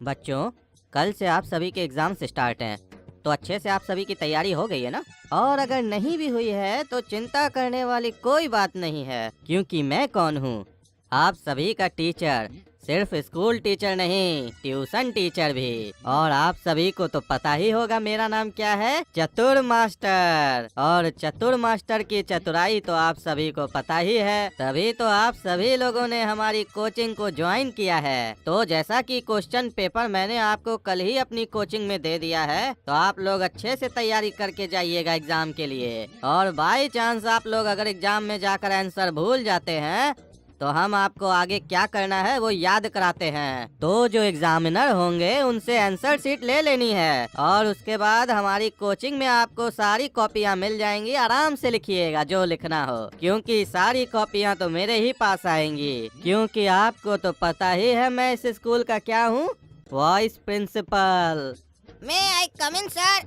बच्चों, कल से आप सभी के एग्जाम्स स्टार्ट हैं, तो अच्छे से आप सभी की तैयारी हो गई है ना? और अगर नहीं भी हुई है तो चिंता करने वाली कोई बात नहीं है, क्योंकि मैं कौन हूँ? आप सभी का टीचर। सिर्फ स्कूल टीचर नहीं, ट्यूशन टीचर भी। और आप सभी को तो पता ही होगा मेरा नाम क्या है, चतुर मास्टर। और चतुर मास्टर की चतुराई तो आप सभी को पता ही है, तभी तो आप सभी लोगों ने हमारी कोचिंग को ज्वाइन किया है। तो जैसा कि क्वेश्चन पेपर मैंने आपको कल ही अपनी कोचिंग में दे दिया है, तो आप लोग अच्छे से तैयारी करके जाइएगा एग्जाम के लिए। और बाई चांस आप लोग अगर एग्जाम में जाकर आंसर भूल जाते हैं तो हम आपको आगे क्या करना है वो याद कराते हैं। तो जो एग्जामिनर होंगे उनसे आंसर शीट ले लेनी है, और उसके बाद हमारी कोचिंग में आपको सारी कॉपियां मिल जाएंगी। आराम से लिखिएगा जो लिखना हो, क्योंकि सारी कॉपियां तो मेरे ही पास आएंगी। क्योंकि आपको तो पता ही है मैं इस स्कूल का क्या हूँ, वाइस प्रिंसिपल। मैं आई कम इन सर।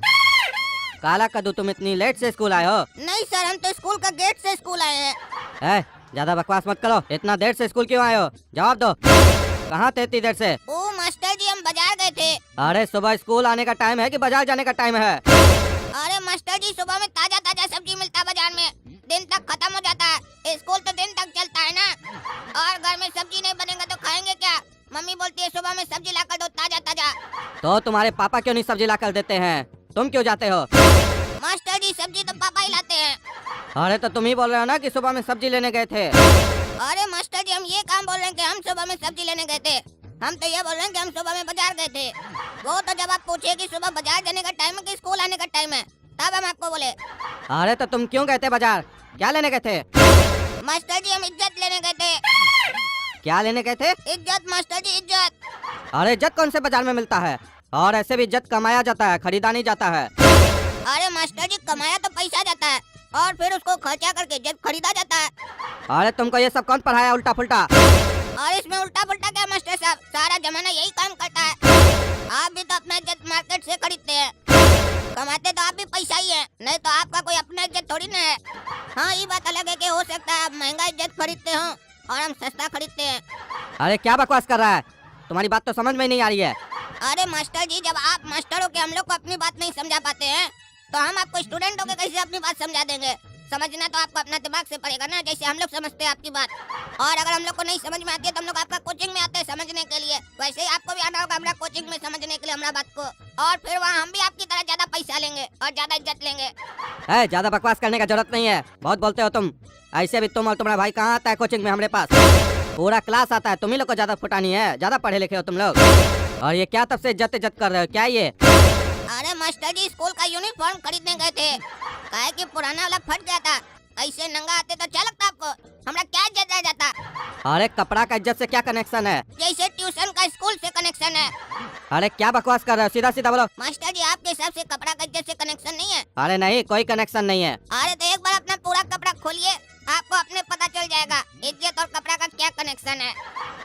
काला कद्दू, तुम इतनी लेट से स्कूल आए हो? नहीं सर, हम तो स्कूल का गेट से स्कूल आए हैं। ज्यादा बकवास मत करो। इतना देर से स्कूल क्यों आए हो? जवाब दो। कहाँ थे इतनी देर से? ओ मास्टर जी, हम बाजार गए थे। अरे सुबह स्कूल आने का टाइम है कि बाजार जाने का टाइम है? अरे मास्टर जी, सुबह में ताजा ताजा सब्जी मिलता है बाजार में, दिन तक खत्म हो जाता है। स्कूल तो दिन तक चलता है ना, और घर में सब्जी नहीं बनेगा तो खाएंगे क्या? मम्मी बोलती है सुबह में सब्जी ला कर दो ताजा ताजा। तो तुम्हारे पापा क्यों नहीं सब्जी ला कर देते हैं? तुम क्यों जाते हो? मास्टर जी, सब्जी तो पापा ही लाते हैं। अरे तो तुम ही बोल रहे हो ना कि सुबह में सब्जी लेने गए थे। अरे मास्टर जी, हम ये काम बोल रहे हैं कि हम सुबह में सब्जी लेने गए थे। हम तो ये बोल रहे हैं कि हम सुबह में बाजार गए थे। वो तो जब आप पूछे कि सुबह बाजार जाने का टाइम है कि स्कूल आने का टाइम है, तब हम आपको बोले। अरे तो तुम क्यों गए थे बाजार? क्या लेने गए थे? मास्टर जी, हम इज्जत लेने गए थे। क्या लेने गए थे? इज्जत मास्टर जी, इज्जत। अरे इज्जत कौन से बाजार में मिलता है? और ऐसे भी इज्जत कमाया जाता है, खरीदा नहीं जाता है। अरे मास्टर जी, कमाया तो पैसा जाता है और फिर उसको खर्चा करके इज्जत खरीदा जाता है। अरे तुमको ये सब कौन पढ़ाया उल्टा पुल्टा? और इसमें उल्टा पुल्टा क्या मास्टर साहब, सारा जमाना यही काम करता है। आप भी तो अपना इज्जत मार्केट से खरीदते हैं, कमाते तो आप भी पैसा ही है, नहीं तो आपका कोई अपना इज्जत थोड़ी ना है। हाँ, ये बात अलग है कि हो सकता है आप महंगा इज्जत खरीदते हो और हम सस्ता खरीदते हैं। अरे क्या बकवास कर रहा है? तुम्हारी बात तो समझ में नहीं आ रही है। अरे मास्टर जी, जब आप मास्टर हो के हम लोग को अपनी बात नहीं समझा पाते हैं, तो हम आपको स्टूडेंट हो के कैसे अपनी बात समझा देंगे? समझना तो आपको अपना दिमाग से पड़ेगा ना, जैसे हम लोग समझते हैं आपकी बात। और अगर हम लोग को नहीं समझ में आती है तो हम लोग आपका कोचिंग में आते हैं समझने के लिए, वैसे ही आपको भी आना होगा हमारा कोचिंग में समझने के लिए हमारा बात को। और फिर वहाँ हम भी आपकी तरह ज्यादा पैसा लेंगे और ज्यादा इज्जत लेंगे। ज्यादा बकवास करने का जरूरत नहीं है, बहुत बोलते हो तुम। ऐसे भी तुम और तुम्हारा भाई कहाँ आता है कोचिंग में हमारे पास? पूरा क्लास आता है, तुम ही लोग को ज्यादा फुटानी है, ज्यादा पढ़े लिखे हो तुम लोग। और ये क्या तब से इज्जत इज्जत कर रहे हो, क्या ये? अरे मास्टर जी, स्कूल का यूनिफॉर्म खरीदने गए थे, काहे कि पुराना वाला फट गया था। ऐसे नंगा आते तो अच्छा लगता आपको? हमारा क्या इज्जत रह जाता? अरे कपड़ा का इज्जत से क्या कनेक्शन है? जैसे ट्यूशन का स्कूल से कनेक्शन है। अरे क्या बकवास कर रहे हो, सीधा सीधा बोलो। मास्टर जी, आपके हिसाब से कपड़ा का इज्जत से कनेक्शन नहीं है? अरे नहीं, कोई कनेक्शन नहीं है। अरे तो एक बार अपना पूरा कपड़ा खोलिए, आपको अपने पता चल जाएगा इज्जत और कपड़ा का क्या कनेक्शन है।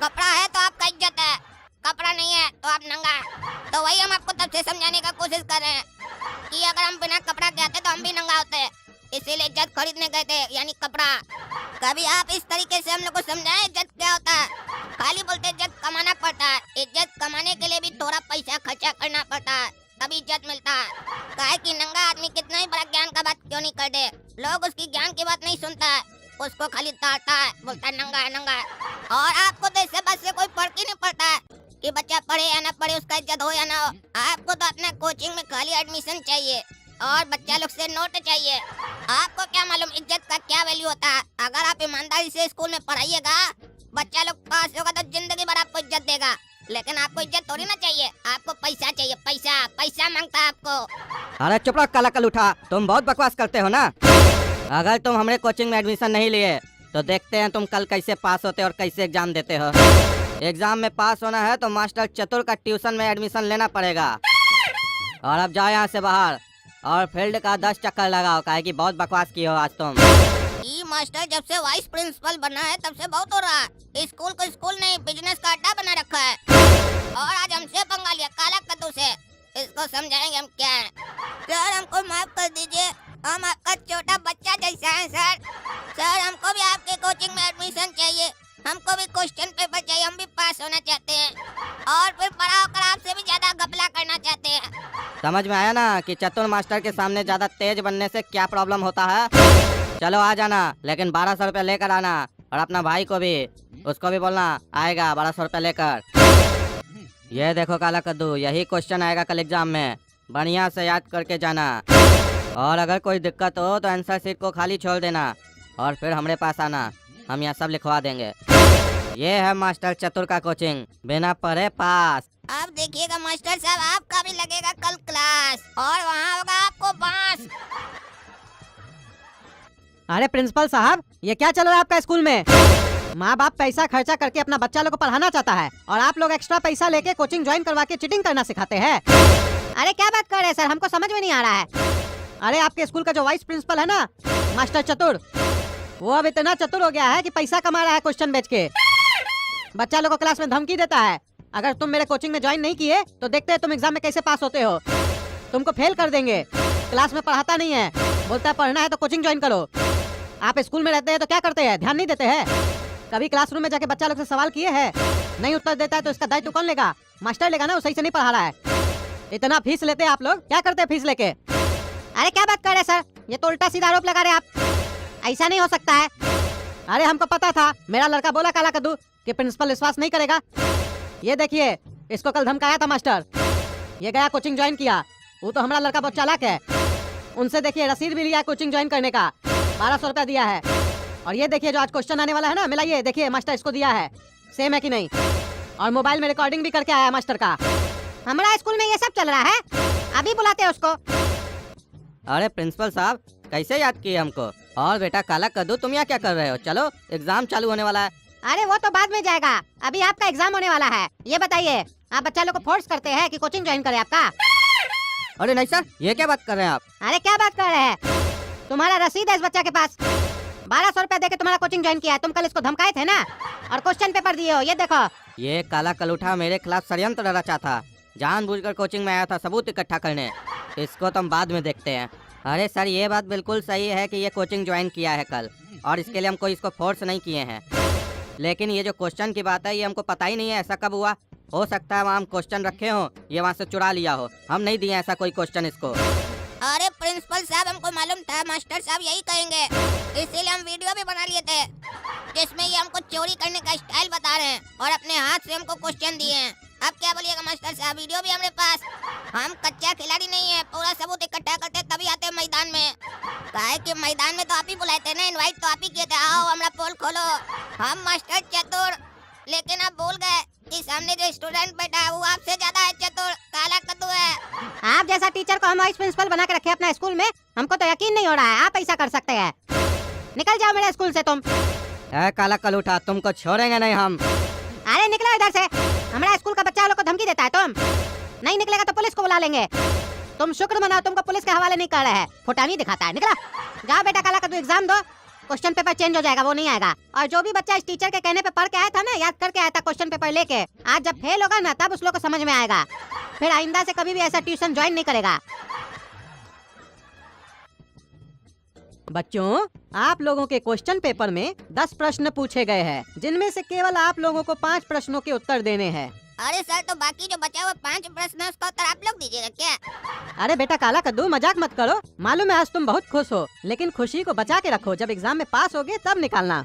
कपड़ा है तो आपका इज्जत है, कपड़ा नहीं है तो आप नंगा है। तो वही हम आपको तब से समझाने का कोशिश कर रहे हैं कि अगर हम बिना कपड़ा के आते तो हम भी नंगा होते, इसीलिए इज्जत खरीदने गए थे, यानी कपड़ा। कभी आप इस तरीके से हम लोग को समझाएं इज्जत क्या होता है। खाली बोलते इज्जत कमाना पड़ता है, इज्जत कमाने के लिए भी थोड़ा पैसा खर्चा करना पड़ता है, तभी इज्जत मिलता है। काहे कि नंगा आदमी कितना ही बड़ा ज्ञान का बात क्यों नहीं कर दे, लोग उसकी ज्ञान की बात नहीं सुनता है, उसको खाली ताड़ता है, बोलता है नंगा है नंगा है। और आपको तो इससे बात से कोई फर्क ही नहीं पड़ता है कि बच्चा पढ़े या ना पढ़े, उसका इज्जत हो या ना हो। आपको तो अपना कोचिंग में खाली एडमिशन चाहिए और बच्चा लोग से नोट चाहिए। आपको क्या मालूम इज्जत का क्या वैल्यू होता है? अगर आप ईमानदारी से स्कूल में पढ़ाइएगा, बच्चा लोग पास होगा तो जिंदगी भर आपको इज्जत देगा। लेकिन आपको इज्जत थोड़ी ना चाहिए, आपको पैसा चाहिए, पैसा पैसा मांगता है आपको। अरे चुप रहो काला कल उठा, तुम बहुत बकवास करते हो ना। अगर तुम हमारे कोचिंग में एडमिशन नहीं लिए तो देखते हैं तुम कल कैसे पास होते और कैसे एग्जाम देते हो। एग्जाम में पास होना है तो मास्टर चतुर का ट्यूशन में एडमिशन लेना पड़ेगा। और अब जाओ यहाँ से बाहर और फील्ड का 10 चक्कर लगाओ, काहे कि बहुत बकवास की हो आज तुम। ये मास्टर जब से वाइस प्रिंसिपल बना है तब से बहुत हो रहा है। स्कूल को स्कूल नहीं, बिजनेस का अड्डा बना रखा है। और आज हमसे पंगा लिया काला कद्दू से, इसको समझाएंगे हम क्या है। सर हमको माफ कर दीजिए, हम आपका छोटा बच्चा जैसा है सर। सर हमको भी आपके कोचिंग में एडमिशन चाहिए, हमको भी क्वेश्चन पेपर चाहिए, हम भी पास होना चाहते हैं और फिर बड़ा होकर आपसे समझ में आया ना कि चतुर मास्टर के सामने ज्यादा तेज बनने से क्या प्रॉब्लम होता है। चलो आ जाना, लेकिन 1200 रुपये लेकर आना, और अपना भाई को भी, उसको भी बोलना आएगा 1200 रुपये लेकर। ये देखो काला कद्दू, यही क्वेश्चन आएगा कल एग्जाम में, बढ़िया से याद करके जाना। और अगर कोई दिक्कत हो तो आंसर शीट को खाली छोड़ देना और फिर हमारे पास आना, हम यहाँ सब लिखवा देंगे। ये है मास्टर चतुर का कोचिंग, बिना पढ़े पास। अब देखिएगा मास्टर साहब, आपका भी लगेगा कल क्लास और वहाँ होगा आपको बांस। अरे प्रिंसिपल साहब, ये क्या चल रहा है आपका स्कूल में? माँ बाप पैसा खर्चा करके अपना बच्चा लोग को पढ़ाना चाहता है और आप लोग एक्स्ट्रा पैसा लेके कोचिंग ज्वाइन करवा के चीटिंग करना सिखाते हैं। अरे क्या बात कर रहे हैं सर, हमको समझ में नहीं आ रहा है। अरे आपके स्कूल का जो वाइस प्रिंसिपल है ना, मास्टर चतुर, वो अब इतना चतुर हो गया है कि पैसा कमा रहा है क्वेश्चन बेच के। बच्चा लोग को क्लास में धमकी देता है, अगर तुम मेरे कोचिंग में ज्वाइन नहीं किए तो देखते हैं तुम एग्जाम में कैसे पास होते हो, तुमको फेल कर देंगे। क्लास में पढ़ाता नहीं है, बोलता है पढ़ना है तो कोचिंग ज्वाइन करो। आप स्कूल में रहते हैं तो क्या करते हैं, ध्यान नहीं देते हैं? कभी क्लासरूम में जाके बच्चा लोग से सवाल किए हैं? नहीं उत्तर देता है तो इसका दायित्व कौन लेगा? मास्टर लेगा ना, वो सही से नहीं पढ़ा रहा है। इतना फीस लेते हैं आप लोग, क्या करते हैं फीस लेके? अरे क्या बात कर रहे हैं सर, ये तो उल्टा सीधा आरोप लगा रहे हैं आप, ऐसा नहीं हो सकता है। अरे हमको पता था, मेरा लड़का बोला काला कद्दू कि प्रिंसिपल विश्वास नहीं करेगा। ये देखिए, इसको कल धमकाया था मास्टर, ये गया कोचिंग ज्वाइन किया। वो तो हमारा लड़का बहुत चालाक है, उनसे देखिए रसीद भी लिया कोचिंग ज्वाइन करने का, 1200 रुपया दिया है। और ये देखिए जो आज क्वेश्चन आने वाला है ना, मिलाइए देखिए मास्टर इसको दिया है, सेम है कि नहीं। और मोबाइल में रिकॉर्डिंग भी करके आया है मास्टर का। हमारा स्कूल में ये सब चल रहा है, अभी बुलाते हैं उसको। अरे प्रिंसिपल साहब, कैसे याद किए हमको? और बेटा काला कद्दू, तुम यहाँ क्या कर रहे हो? चलो एग्जाम चालू होने वाला है। अरे वो तो बाद में जाएगा, अभी आपका एग्जाम होने वाला है। ये बताइए, आप बच्चा लोग को फोर्स करते हैं कि कोचिंग ज्वाइन करे आपका? अरे नहीं सर, ये क्या बात कर रहे हैं आप? अरे क्या बात कर रहे हैं, तुम्हारा रसीद है इस बच्चा के पास, 1200 रुपया देके तुम्हारा कोचिंग ज्वाइन किया है। तुम कल इसको धमकाए थे ना, और क्वेश्चन पेपर दिए हो, ये देखो। ये काला कलूठा मेरे खिलाफ षड्यंत्र रचा था, जानबूझकर कोचिंग में आया था सबूत इकट्ठा करने। इसको तो हम बाद में देखते हैं। अरे सर, ये बात बिल्कुल सही है कि ये कोचिंग ज्वाइन किया है कल, और इसके लिए हम कोई इसको फोर्स नहीं किए हैं। लेकिन ये जो क्वेश्चन की बात है, ये हमको पता ही नहीं है ऐसा कब हुआ। हो सकता है वहाँ हम क्वेश्चन रखे हो, ये वहाँ से चुरा लिया हो, हम नहीं दिए ऐसा कोई क्वेश्चन इसको। अरे प्रिंसिपल साहब, हमको मालूम था मास्टर साहब यही कहेंगे, इसीलिए हम वीडियो भी बना लिए थे जिसमें ये हमको चोरी करने का स्टाइल बता रहे हैं और अपने हाथ से हमको क्वेश्चन दिए हैं। अब क्या बोलिएगा मास्टर साहब, वीडियो भी हमारे पास। हम कच्चा खिलाड़ी नहीं है, पूरा सबूत इकट्ठा करते तभी आते हैं मैदान में। काहे कि मैदान में तो आप ही बुलाए थे ना, इनवाइट तो आप ही किए थे, आओ हमारा पोल खोलो। हम मास्टर चतुर, लेकिन आप भूल गए कि सामने जो स्टूडेंट बैठा है वो आपसे ज्यादा है चतुर, काला कद्दू है। आप जैसा टीचर को हम वाइस प्रिंसिपल बना के रखे अपना स्कूल में, हमको तो यकीन नहीं हो रहा है आप ऐसा कर सकते हैं। निकल जाओ मेरे स्कूल से तुम। काला कलूठा, तुमको छोड़ेंगे नहीं हम। अरे निकलो इधर से, हमारा स्कूल का बच्चा लोग को धमकी देता है तुम। नहीं निकलेगा तो पुलिस को बुला लेंगे। तुम शुक्र मनाओ तुमको पुलिस के हवाले नहीं कर रहे हैं, फुटानी दिखाता है। निकला जाओ बेटा, काला कद्दू एग्जाम दो, क्वेश्चन पेपर चेंज हो जाएगा, वो नहीं आएगा। और जो भी बच्चा इस टीचर के कहने पे पढ़ के आया था ना, याद करके आया था क्वेश्चन पेपर लेके, आज जब फेल होगा ना तब उस लोग को समझ में आएगा, फिर आइंदा से कभी भी ऐसा ट्यूशन ज्वाइन नहीं करेगा। बच्चों, आप लोगों के क्वेश्चन पेपर में 10 प्रश्न पूछे गए हैं, जिनमें से केवल आप लोगों को 5 प्रश्नों के उत्तर देने हैं। अरे सर, तो बाकी जो बचा हुआ 5 प्रश्न है उसका उत्तर आप लोग दीजिएगा क्या? अरे बेटा काला कद्दू, मजाक मत करो। मालूम है आज तुम बहुत खुश हो, लेकिन खुशी को बचा के रखो, जब एग्जाम में पास होगे तब निकालना।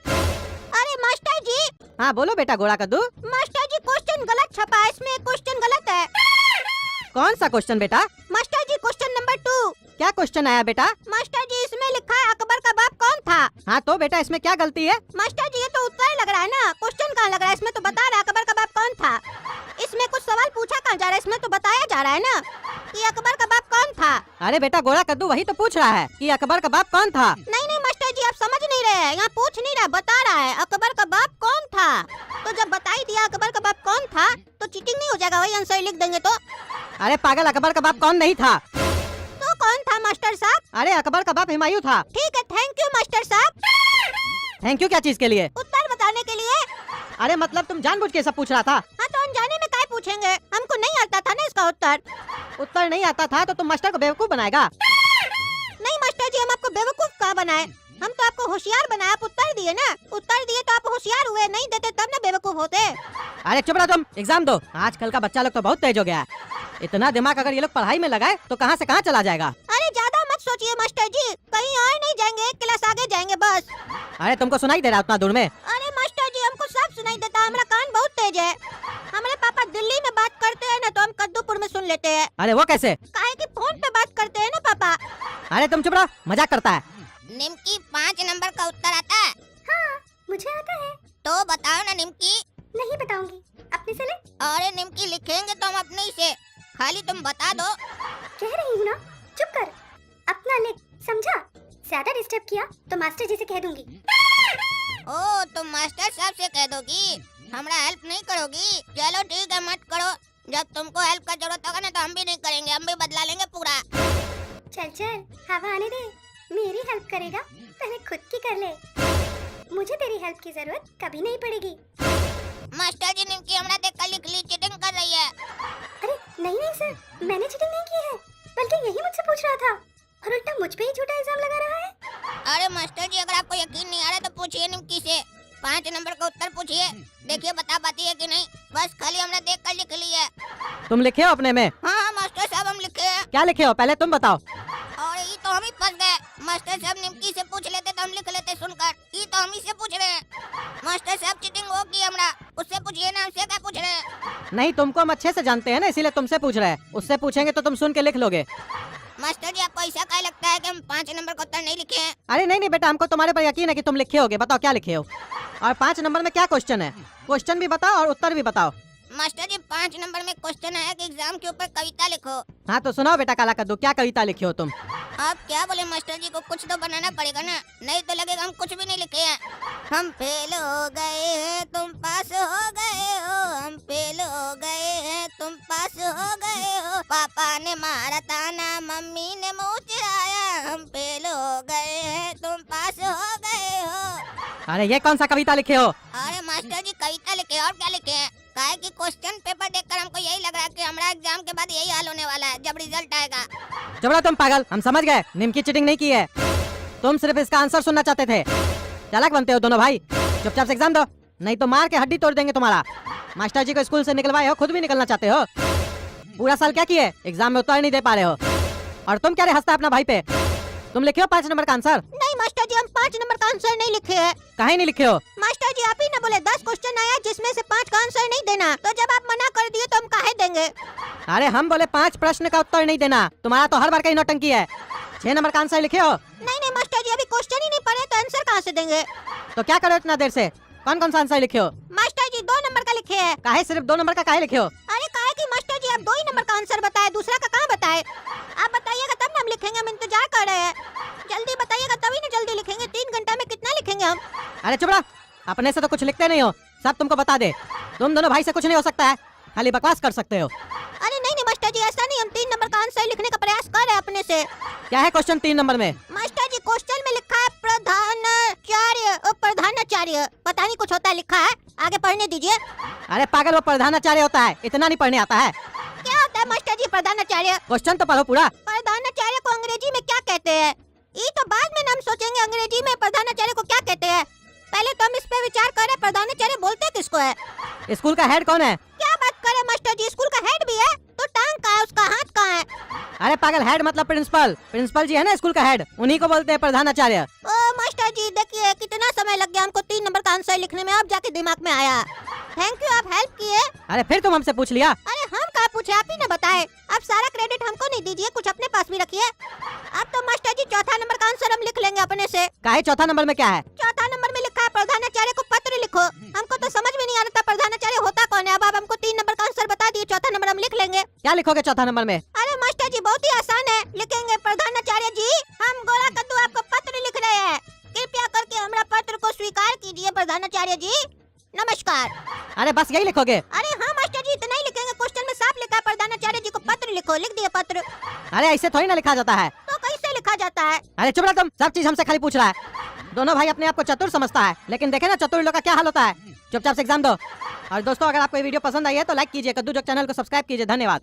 अरे मास्टर जी। हाँ बोलो बेटा गोरा कद्दू। मास्टर जी, क्वेश्चन गलत छपा है, इसमें क्वेश्चन गलत है। कौन सा क्वेश्चन बेटा? मास्टर जी, क्वेश्चन नंबर 2। क्या क्वेश्चन आया बेटा? मास्टर जी, इसमें लिखा है अकबर का बाप कौन था? हाँ तो बेटा इसमें क्या गलती है? मास्टर जी, ये तो उत्तर लग रहा है ना, क्वेश्चन कहाँ लग रहा है? इसमें तो बता रहा है अकबर का बाप कौन था। इसमें कुछ सवाल पूछा कहाँ जा रहा है, इसमें तो बताया जा रहा है ना कि अकबर का बाप कौन था। अरे बेटा गोरा कद्दू वही तो पूछ रहा है कि अकबर का बाप कौन था। नहीं नहीं मास्टर जी, आप समझ नहीं रहे हैं, यहाँ पूछ नहीं रहा, बता रहा है अकबर का बाप कौन था। तो जब बता ही दिया अकबर का बाप कौन था तो चीटिंग नहीं हो जाएगा? वही आंसर लिख देंगे तो। अरे पागल, अकबर का बाप कौन नहीं था। तो कौन था मास्टर साहब? अरे अकबर का बाप हुमायूं था। ठीक है, थैंक यू मास्टर साहब। थैंक यू क्या चीज के लिए? उत्तर बताने के लिए। अरे मतलब तुम जानबूझ के सब पूछ रहा था? हाँ तो अनजाने में काहे पूछेंगे, हमको नहीं आता था ना इसका उत्तर। उत्तर नहीं आता था तो तुम मास्टर को बेवकूफ बनाएगा? नहीं मास्टर जी, हम आपको बेवकूफ कहाँ बनाए, हम तो आपको होशियार बनाए। आप उत्तर दिए ना, उत्तर दिए तो आप होशियार हुए, नहीं देते तब ना बेवकूफ होते। अरे चुप रहो तुम, एग्जाम दो। आजकल का बच्चा लोग तो बहुत तेज हो गया है। इतना दिमाग अगर ये लोग पढ़ाई में लगाए तो कहाँ से कहाँ चला जाएगा। अरे ज्यादा मत सोचिए मास्टर जी, कहीं और नहीं जाएंगे, एक क्लास आगे जाएंगे बस। अरे तुमको सुनाई दे रहा उतना दूर में? अरे मास्टर जी हमको सब सुनाई देता है, हमारा कान बहुत तेज है। हमारे पापा दिल्ली में बात करते हैं ना तो हम कद्दूपुर में सुन लेते हैं। अरे वो कैसे? काहे कि फोन पे बात करते हैं ना पापा। अरे तुम चुप रहो, मजाक करता है। निमकी 5 नंबर का उत्तर आता है? हाँ मुझे आता है। तो बताओ ना निमकी। नहीं बताऊंगी, अपने से ले। अरे निमकी लिखेंगे तो हम अपने ही से, खाली तुम बता दो। कह रही हूँ ना, चुप कर, अपना लिख, समझा? ज्यादा डिस्टर्ब किया तो मास्टर जी से कह दूंगी। ओ तुम मास्टर साहब से कह दोगी, हमरा हेल्प नहीं करोगी? चलो ठीक है मत करो, जब तुमको हेल्प का जरूरत होगा ना तो हम भी नहीं करेंगे, हम भी बदला लेंगे पूरा। चल चल हवा आने दे, मेरी हेल्प करेगा पहले खुद की कर ले, मुझे तेरी हेल्प की जरूरत कभी नहीं पड़ेगी। मास्टर जी निमकी हमरा देख कर लिख ली, चीटिंग कर रही है। अरे नहीं नहीं सर, मैंने चीटिंग नहीं की है, बल्कि यही मुझसे पूछ रहा था और उल्टा मुझ पे ही झूठा इल्जाम लगा रहा है। अरे मास्टर जी अगर आपको यकीन नहीं आ रहा तो पूछिए निमकी से, 5 नंबर का उत्तर पूछिए, देखिए बता पाती है कि नहीं। बस खाली हमने देख कर लिख ली है। तुम लिखे हो अपने में? हाँ मास्टर साहब हम लिखे हैं। क्या लिखे हो पहले तुम बताओ। और ये तो हम ही फंस गए, मास्टर साहब निमकी से पूछ लेते तो हम लिख लेते सुनकर, ये तो हम ही से पूछ रहे हैं। मास्टर साहब चीटिंग हो की हमरा, उससे पूछिए ना, हमसे क्या पूछ रहे हैं। नहीं, तुमको हम अच्छे से जानते हैं ना, इसीलिए तुमसे पूछ रहे हैं। उससे पूछेंगे तो तुम सुन के लिख लोगे। मास्टर जी आपको ऐसा क्या लगता है कि हम 5 नंबर का उत्तर नहीं लिखे हैं? अरे नहीं नहीं बेटा, हमको तुम्हारे पर यकीन है कि तुम लिखे होगे। बताओ क्या लिखे हो, और 5 नंबर में क्या क्वेश्चन है? क्वेश्चन भी बताओ और उत्तर भी बताओ। मास्टर जी 5 नंबर में क्वेश्चन है कि एग्जाम के ऊपर कविता लिखो। हाँ तो सुनाओ बेटा काला कद्दू, क्या कविता लिखे हो तुम? आप क्या बोले मास्टर जी को, कुछ तो बनाना पड़ेगा ना, नहीं तो लगेगा हम कुछ भी नहीं लिखे हैं। हम फेल हो गए हैं तुम पास हो गए हो, हम फेल हो गए हैं तुम पास हो गए हो, पापा ने मारा ताना मम्मी ने मुँह चिढ़ाया, हम फेल हो गए हैं तुम पास हो गए हो। अरे ये कौन सा कविता लिखे हो? अरे मास्टर जी कविता लिखे और क्या लिखे हैं? काहे कि क्वेश्चन पेपर देखकर हमको यही लग रहा है कि हमारा एग्जाम के बाद यही हाल होने वाला है जब रिजल्ट आएगा। चुप रहो तुम पागल, हम समझ गए, निमकी चीटिंग नहीं की है। तुम सिर्फ इसका आंसर सुनना चाहते थे। चालाक बनते हो दोनों भाई, चुपचाप से एग्जाम दो, नहीं तो मार के हड्डी तोड़ देंगे तुम्हारा। मास्टर जी को स्कूल से निकलवाए हो, खुद भी निकलना चाहते हो। पूरा साल क्या किए, एग्जाम में उत्तर नहीं दे पा रहे हो, और तुम क्या हंसता अपना भाई पे? तुम लिखे हो 5 नंबर का आंसर? नहीं मास्टर जी हम 5 नंबर का आंसर नहीं लिखे हैं। काहे नहीं लिखे हो? मास्टर जी आप ही ना बोले 10 क्वेश्चन आया जिसमें से 5 का आंसर नहीं देना, तो जब आप मना कर दिए तो हम काहे देंगे? अरे हम बोले 5 प्रश्न का उत्तर नहीं देना, तुम्हारा तो हर बार का ही नौटंकी है। 6 नंबर का आंसर लिखे हो? नहीं नहीं मास्टर जी अभी क्वेश्चन ही नहीं पढ़े तो आंसर कहाँ से देंगे? तो क्या करो इतना देर से? कौन कौन सा आंसर लिखे हो? मास्टर जी 2 नंबर का लिखे हैं। काहे सिर्फ 2 नंबर का काहे लिखे हो? अरे काहे कि मास्टर जी आप 2 ही नंबर का आंसर बताए, दूसरा का कहाँ बताए? आप बताइएगा तब ना हम लिखेंगे, हम इंतजार कर रहे हैं। जल्दी बताइएगा तभी ना जल्दी लिखेंगे, 3 घंटा में कितना लिखेंगे हम? अरे चुप रहो, अपने से तो कुछ लिखते नहीं हो, सब तुमको बता दे। तुम दोनों भाई से कुछ नहीं हो सकता है, खाली बकवास कर सकते हो। अरे नहीं नहीं मास्टर जी ऐसा नहीं, हम 3 नंबर का आंसर लिखने का प्रयास कर रहे हैं अपने से। क्या है क्वेश्चन 3 नंबर में? मास्टर जी क्वेश्चन में लिखा है प्रधानाचार्य, प्रधानाचार्य पता नहीं कुछ होता है लिखा है, आगे पढ़ने दीजिए। अरे पागल, वो प्रधानाचार्य होता है, इतना नहीं पढ़ने आता है। क्या होता है मास्टर जी प्रधानाचार्य? क्वेश्चन तो पढ़ो पूरा। प्रधानाचार्य को अंग्रेजी में क्या कहते हैं? ये तो बाद में हम सोचेंगे अंग्रेजी में प्रधानाचार्य को क्या कहते हैं, पहले तो हम इस पे विचार करें। प्रधानाचार्य बोलते किसको है? स्कूल का हेड कौन है? क्या बात करे मास्टर जी, स्कूल का हेड भी है तो टांग कहाँ है, उसका हाथ कहाँ है? अरे पागल, हेड मतलब प्रिंसिपल, प्रिंसिपल जी है ना स्कूल का हेड, उन्हीं को बोलते हैं प्रधानाचार्य। ओ मास्टर जी देखिए कितना समय लग गया हमको 3 नंबर का आंसर लिखने में, अब जाके दिमाग में आया। थैंक यू, आप हेल्प किए। अरे फिर तुम हमसे पूछ लिया। अरे हम कहाँ पूछे, आप ही ने बताए। अब सारा क्रेडिट हमको नहीं दीजिए, कुछ अपने पास भी रखिए। अब तो मास्टर जी 4था नंबर का आंसर हम लिख लेंगे अपने से। काहे 4था नंबर में क्या है? 4था नंबर में लिखा है प्रधानाचार्य को पत्र लिखो। हमको तो समझ में नहीं आ रहा था प्रधानाचार्य होता कौन है, अब आप हमको 3 नंबर का आंसर बता दिए, 4था नंबर हम लिख लेंगे। क्या लिखोगे 4था नंबर में? अरे मास्टर जी बहुत ही आसान है, लिखेंगे प्रधानाचार्य जी हम गोरा कद्दू आपको पत्र लिख रहे हैं, कृपया करके हमारा पत्र को स्वीकार कीजिए प्रधानाचार्य जी, नमस्कार। अरे बस यही लिखोगे? अरे हाँ मास्टर जी इतना ही लिखेंगे, क्वेश्चन में साफ लिखा है प्रधानाचार्य जी को पत्र लिखो, लिख दिए पत्र। अरे ऐसे थोड़ी ना लिखा जाता है। तो कैसे लिखा जाता है? अरे चुप रहो तुम, सब चीज हमसे खाली पूछ रहा है। दोनों भाई अपने आप को चतुर समझता है, लेकिन देखे ना चतुर लोग का क्या हाल होता है। चुपचाप से एग्जाम दो। और दोस्तों अगर आपको ये वीडियो पसंद आई है तो लाइक कीजिए, कद्दू जोक चैनल को सब्सक्राइब कीजिए। धन्यवाद।